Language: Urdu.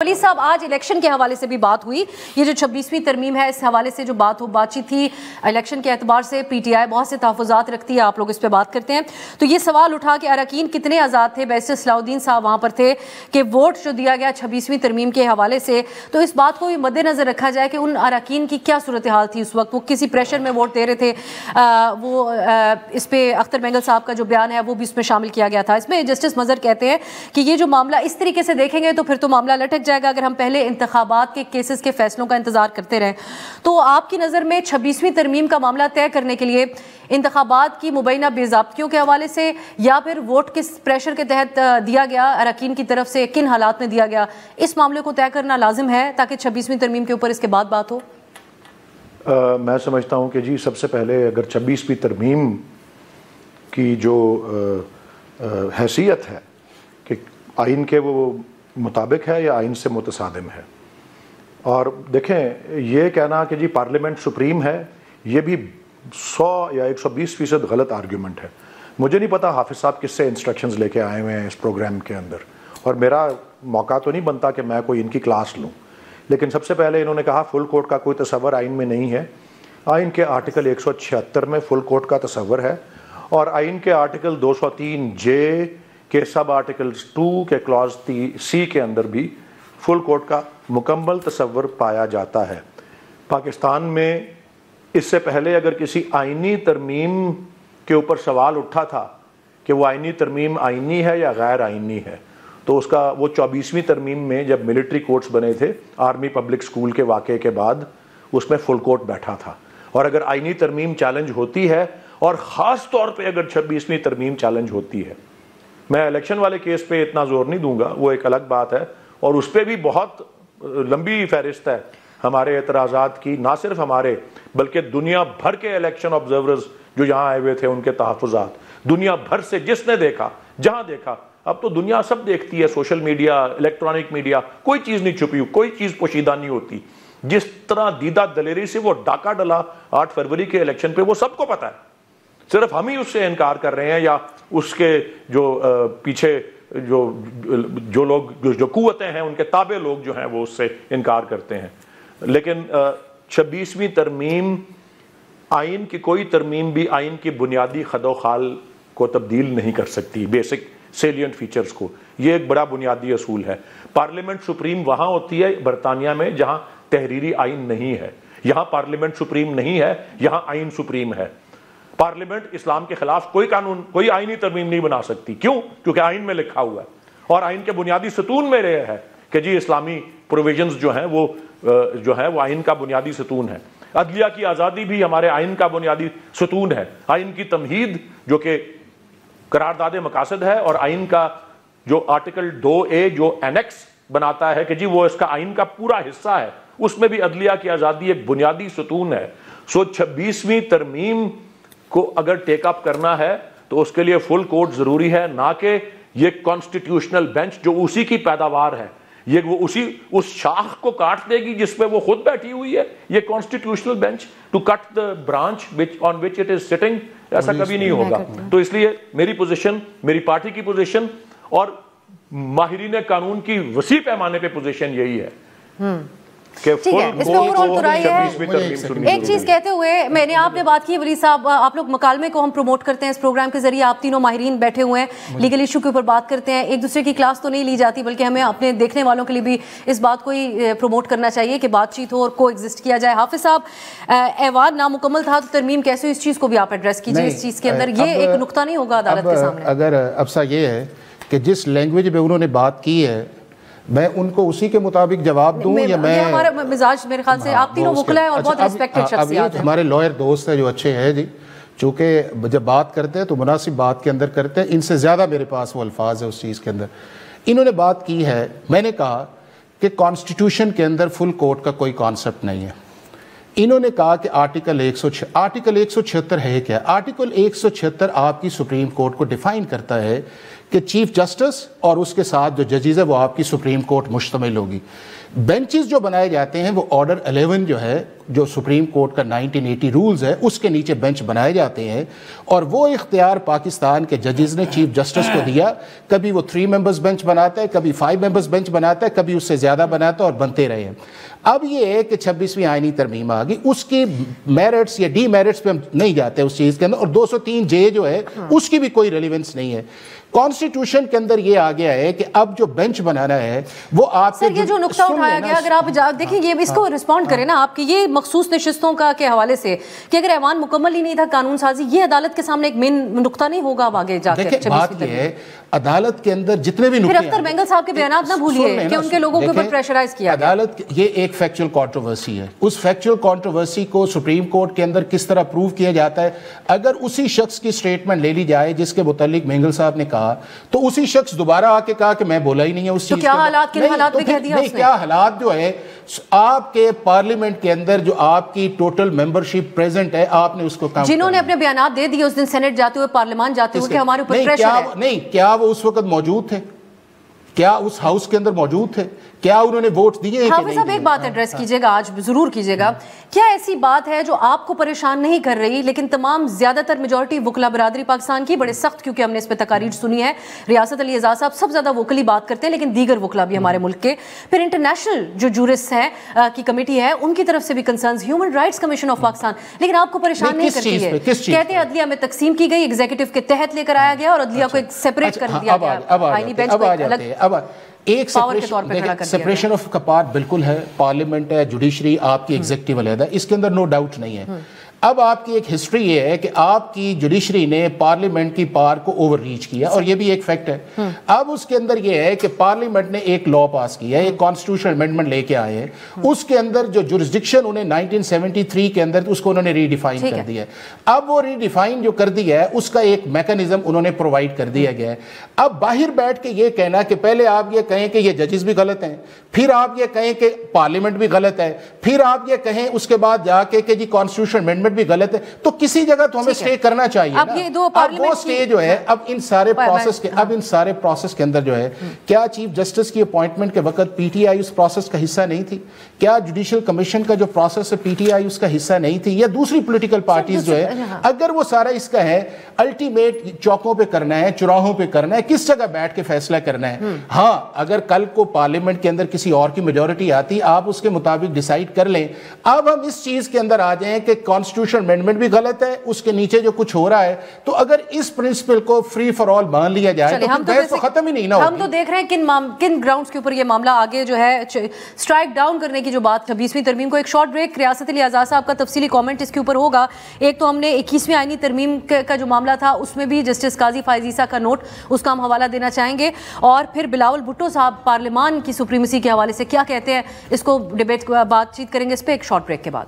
ولی صاحب آج الیکشن کے حوالے سے بھی بات ہوئی، یہ جو 26ویں ترمیم ہے اس حوالے سے جو بات چیت تھی الیکشن کے اعتبار سے پی ٹی آئی بہت سے تحفظات رکھتی ہے، آپ لوگ اس پہ بات کرتے ہیں تو یہ سوال اٹھا کہ اراکین کتنے آزاد تھے، بیرسٹر صلاح الدین صاحب وہاں پر تھے کہ ووٹ جو دیا گیا 26ویں ترمیم کے حوالے سے، تو اس بات کو بھی مد نظر رکھا جائے کہ ان اراکین کی کیا صورتحال تھی اس وقت، وہ کسی پریشر میں ووٹ دے رہے تھے، وہ اس پہ اختر مینگل صاحب کا جو بیان ہے وہ بھی اس میں شامل کیا گیا تھا۔ اس میں جسٹس مظہر کہتے ہیں کہ یہ جو معاملہ اس طریقے سے دیکھیں گے تو پھر تو معاملہ لٹک جائے گا اگر ہم پہلے انتخابات کے کیسز کے فیصلوں کا انتظار کرتے رہیں۔ تو آپ کی نظر میں 26ویں ترمیم کا معاملہ طے کرنے کے لیے انتخابات کی مبینہ بے ضابطگیوں کے حوالے سے یا پھر ووٹ کس پریشر کے تحت دیا گیا اراکین کی طرف سے، کن حالات میں دیا گیا، اس معاملے کو طے کرنا لازم ہے تاکہ 26ویں ترمیم کے اوپر اس کے بعد بات ہو؟ میں سمجھتا ہوں کہ جی سب سے پہلے اگر 26ویں ترمیم کی جو حیثیت ہے کہ آئین کے وہ مطابق ہے یا آئین سے متصادم ہے، اور دیکھیں یہ کہنا کہ جی پارلیمنٹ سپریم ہے یہ بھی 100 یا 120% غلط آرگیومنٹ ہے۔ مجھے نہیں پتا حافظ صاحب کس سے انسٹرکشنز لے کے آئے ہوئے ہیں اس پروگرام کے اندر، اور میرا موقع تو نہیں بنتا کہ میں کوئی ان کی کلاس لوں، لیکن سب سے پہلے انہوں نے کہا فل کورٹ کا کوئی تصور آئین میں نہیں ہے۔ آئین کے آرٹیکل 176 میں فل کورٹ کا تصور ہے، اور آئین کے آرٹیکل 203 جے کے سب آرٹیکل 2 کے کلاز سی کے اندر بھی فل کورٹ کا مکمل تصور پایا جاتا ہے۔ پاکستان میں اس سے پہلے اگر کسی آئینی ترمیم کے اوپر سوال اٹھا تھا کہ وہ آئینی ترمیم آئینی ہے یا غیر آئینی ہے، تو اس کا وہ 24ویں ترمیم میں جب ملٹری کورٹس بنے تھے آرمی پبلک سکول کے واقعے کے بعد، اس میں فل کورٹ بیٹھا تھا۔ اور اگر آئینی ترمیم چیلنج ہوتی ہے، اور خاص طور پہ اگر 26ویں ترمیم چیلنج ہوتی ہے، میں الیکشن والے کیس پہ اتنا زور نہیں دوں گا، وہ ایک الگ بات ہے، اور اس پہ بھی بہت لمبی فہرست ہے ہمارے اعتراضات کی، نہ صرف ہمارے بلکہ دنیا بھر کے الیکشن آبزرورز جو یہاں آئے ہوئے تھے ان کے تحفظات، دنیا بھر سے جس نے دیکھا، جہاں دیکھا، اب تو دنیا سب دیکھتی ہے، سوشل میڈیا، الیکٹرانک میڈیا، کوئی چیز نہیں چھپی، کوئی چیز پوشیدہ نہیں ہوتی۔ جس طرح دیدہ دلیری سے وہ ڈاکہ ڈلا 8 فروری کے الیکشن پہ، وہ سب کو پتا ہے، صرف ہم ہی اس سے انکار کر رہے ہیں، یا اس کے جو پیچھے جو لوگ جو قوتیں ہیں ان کے تابع لوگ جو ہیں وہ اس سے انکار کرتے ہیں۔ لیکن 26ویں ترمیم، آئین کی کوئی ترمیم بھی آئین کی بنیادی خد و خال کو تبدیل نہیں کر سکتی، بیسک سیلینٹ فیچرز کو، یہ ایک بڑا بنیادی اصول ہے۔ پارلیمنٹ سپریم وہاں ہوتی ہے برطانیہ میں جہاں تحریری آئین نہیں ہے، یہاں پارلیمنٹ سپریم نہیں ہے، یہاں آئین سپریم ہے۔ پارلیمنٹ اسلام کے خلاف کوئی قانون، کوئی آئینی ترمیم نہیں بنا سکتی، کیوں؟ کیونکہ آئین میں لکھا ہوا ہے، اور آئین کے بنیادی ستون میں رہے ہے کہ جی اسلامی پروویژنز جو ہیں وہ آئین کا بنیادی ستون ہے۔ عدلیہ کی آزادی بھی ہمارے آئین کا بنیادی ستون ہے۔ آئین کی تمہید جو کہ قرارداد مقاصد ہے، اور آئین کا جو آرٹیکل 2A جو اینیکس بناتا ہے کہ جی وہ اس کا آئین کا پورا حصہ ہے، اس میں بھی عدلیہ کی آزادی ایک بنیادی ستون ہے۔ 26ویں ترمیم کو اگر ٹیک اپ کرنا ہے تو اس کے لیے فل کورٹ ضروری ہے، نہ کہ یہ کانسٹیٹیوشنل بینچ جو اسی کی پیداوار ہے، یہ وہ اس شاخ کو کاٹ دے گی جس پہ وہ خود بیٹھی ہوئی ہے۔ یہ constitutional bench to cut the branch on which it is sitting, ایسا کبھی نہیں ہوگا۔ تو اس لیے میری پوزیشن، میری پارٹی کی پوزیشن، اور ماہرین قانون کی وسیع پیمانے پہ پوزیشن یہی ہے کہ ٹھیک ہے، اس میں اوور آل تو رائے ہے۔ ایک چیز کہتے ہوئے میں نے آپ نے بات کی ولی صاحب، آپ لوگ مکالمے کو ہم پروموٹ کرتے ہیں اس پروگرام کے ذریعے، آپ تینوں ماہرین بیٹھے ہوئے ہیں، لیگل ایشو کے اوپر بات کرتے ہیں، ایک دوسرے کی کلاس تو نہیں لی جاتی بلکہ ہمیں اپنے دیکھنے والوں کے لیے بھی اس بات کو ہی پروموٹ کرنا چاہیے کہ بات چیت ہو اور کو ایگزسٹ کیا جائے۔ حافظ صاحب، ایوان نامکمل تھا تو ترمیم کیسے، اس چیز کو بھی آپ ایڈریس کیجیے، اس چیز کے اندر یہ ایک نقطہ نہیں ہوگا عدالت کے سامنے؟ اگر ابسا یہ ہے کہ جس لینگویج میں انہوں نے بات کی ہے میں ان کو اسی کے مطابق جواب دوں، یا میں ہمارا مزاج میرے خیال سے آپ تینوں وکلا ہیں اور بہت ریسپیکٹڈ شخصیات ہیں، ہمارے لائر دوست ہیں جو اچھے ہیں جی، چونکہ جب بات کرتے ہیں تو مناسب بات کے اندر کرتے ہیں، ان سے زیادہ میرے پاس وہ الفاظ ہیں اس چیز کے اندر۔ انہوں نے بات کی ہے، میں نے کہا کہ کانسٹیٹیوشن کے اندر فل کورٹ کا کوئی کانسیپٹ نہیں ہے۔ انہوں نے کہا کہ آرٹیکل 176 ہے کیا؟ آرٹیکل 176 آپ کی سپریم کورٹ کو ڈیفائن کرتا ہے کہ چیف جسٹس اور اس کے ساتھ جو ججز ہے وہ آپ کی سپریم کورٹ مشتمل ہوگی. بینچز جو بنائے جاتے ہیں وہ آرڈر 11 جو ہے, جو سپریم کورٹ کا 1980 رولز ہے, اس کے نیچے بینچ بنائے جاتے ہیں, اور وہ اختیار پاکستان کے ججز نے چیف جسٹس کو دیا. کبھی وہ 3 ممبرز بینچ بناتا ہے, کبھی 5 ممبرز بینچ بناتا ہے, کبھی اس سے زیادہ بناتا ہے, اور بنتے رہے ہیں. اب یہ ہے کہ 26ویں آئینی ترمیم آ گئی, اس کی میرٹس یا ڈی میرٹس پہ ہم نہیں جاتے اس چیز کے اندر, اور 203 جے جو ہے اس کی بھی کوئی ریلیونس نہیں ہے. کانسٹیٹیوشن کے اندر یہ آ گیا ہے کہ اب جو بینچ بنانا ہے وہ آپ سر, یہ جو نقطہ اٹھایا گیا, اگر آپ دیکھیں یہ اس کو رسپونڈ کریں نا آپ کی یہ مخصوص نشستوں کا کے حوالے سے کہ اگر ایوان مکمل ہی نہیں تھا قانون سازی, یہ عدالت کے سامنے ایک مین نقطہ نہیں ہوگا اب آگے جا کے؟ بات یہ ہے عدالت کے اندر جتنے بھی پھر اختر بینگل صاحب کے بیانات نہ بھولیے کہ ان کے لوگوں کے اوپر پریشرائز کیا گیا. عدالت یہ ایک فیکچوئل کنٹروورسی ہے, اس فیکچوئل کنٹروورسی کو سپریم کورٹ کے اندر کس طرح پروو کیا جاتا ہے. اگر اسی شخص کی سٹیٹمنٹ لے لی جائے جس کے متعلق مینگل صاحب نے کہا, تو اسی شخص دوبارہ آ کے کہا کہ میں بولا ہی نہیں ہے اس چیز. تو کیا حالات کن حالات میں کہہ دیا اس نے؟ کیا حالات جو ہے آپ کے پارلیمنٹ کے اندر جو آپ کی ٹوٹل ممبرشپ پریزنٹ ہے, آپ نے اس کو جنہوں نے اپنے بیانات دے دیے اس دن سینٹ جاتے ہوئے, پارلیمان جاتے ہوئے, کہ ہمارے اوپر پریشر ہے. نہیں, کیا وہ اس وقت موجود تھے؟ کیا اس ہاؤس کے اندر موجود تھے؟ کیا انہوں نے ووٹ دیے ہیں؟ حافظ صاحب ایک بات ایڈریس کیجئے گا, آج ضرور کیجئے گا, کیا ایسی بات ہے جو آپ کو پریشان نہیں کر رہی لیکن تمام زیادہ تر میجورٹی وکلا برادری پاکستان کی بڑے سخت, کیونکہ ہم نے اس پہ تقاریر سنی ہے, ریاست علی اعزاز صاحب سب زیادہ وکلی بات کرتے ہیں لیکن دیگر وکلا بھی ہمارے ملک کے, پھر انٹرنیشنل جو جورسٹ ہیں کی کمیٹی ہے ان کی طرف سے بھی concerns, human rights commission of Pakistan, لیکن آپ کو پریشان نہیں کرتی ہے؟ کہتے ہیں عدلیہ میں تقسیم کی گئی, ایگزیکٹو کے تحت لے کر آیا گیا اور عدلیہ کو ایک سیپریٹ کر دیا گیا, آئینی بینچ کو الگ ایک سپریشن آف پارٹ بالکل ہے, پارلیمنٹ ہے, جوڈیشری آپ کی ایگزیکٹو علیحدہ, اس کے اندر نو ڈاؤٹ نہیں ہے. اب آپ کی ایک ہسٹری یہ ہے کہ آپ کی جوڈیشری نے پارلیمنٹ کی پار کو اوور ریچ کیا, اور یہ بھی ایک فیکٹ ہے. اب اس کے اندر یہ ہے کہ پارلیمنٹ نے ایک لا پاس کیا ہے, ایک کانسٹیٹیوشنل امینڈمنٹ لے کے آئے ہیں, اس کے اندر جو جورسڈکشن انہیں 1973 کے اندر اس کو انہوں نے ری ڈیفائن کر دیا ہے. اب وہ ری ڈیفائن جو کر دیا ہے اس کا ایک میکانزم انہوں نے پرووائڈ کر دیا گیا ہے. اب باہر بیٹھ کے یہ کہنا کہ پہلے آپ یہ کہیں کہ یہ ججز بھی غلط ہیں, پھر آپ یہ کہیں کہ پارلیمنٹ بھی غلط ہے, پھر آپ یہ کہیں اس کے بعد جا کے کہ جی کانسٹیٹیوشنل امینڈمنٹ بھی غلط ہے, تو کسی جگہ تو ہمیں سٹے کرنا چاہیے. اب وہ سٹے جو ہے اب ان سارے پروسیس کے اندر جو ہے, کیا چیف جسٹس کی اپوائنٹمنٹ کے وقت P T I us process کا حصہ نہیں تھی؟ کیا جوڈیشل کمیشن کا جو پروسیس ہے پی ٹی آئی اس کا حصہ نہیں تھی؟ یا دوسری پولیٹیکل پارٹیز جو ہے, اگر وہ سارا اس کا ہے الٹیمیٹ چوکوں پہ کرنا ہے, چوراہوں پہ کرنا ہے, کس جگہ بیٹھ کے فیصلہ کرنا ہے. ہاں, اگر کل کو پارلیمنٹ کے اندر کسی اور کی میجورٹی آتی, آپ اس کے مطابق ڈیسائیڈ کر لیں. اب ہم اس چیز کے اندر آ جائیں کہ کانسٹیٹیوشن امینڈمنٹ بھی غلط ہے, اس کے نیچے جو کچھ ہو رہا ہے, تو اگر اس پرنسپل کو فری فار آل مان لیا جائے تو بحث تو ختم ہی نہیں ہوگی. ہم تو دیکھ رہے ہیں کن گراؤنڈز کے اوپر یہ معاملہ آگے جو ہے سٹرائک ڈاؤن کرنے کی جو بات 26ویں ترمیم کو. ایک شارٹ بریک, ریاست علی اعزاز صاحب کا تفصیلی کامنٹ اس کے اوپر ہوگا. ایک تو ہم نے 21ویں آئینی ترمیم کا جو معاملہ تھا اس میں بھی جسٹس قاضی فائز عیسیٰ کا نوٹ, اس کا ہم حوالہ دینا چاہیں گے, اور پھر بلاول بھٹو صاحب پارلیمان کی سپریمیسی کے حوالے سے کیا کہتے ہیں, اس کو ڈیبیٹ بات چیت کریں گے اس پہ ایک شارٹ بریک کے بعد.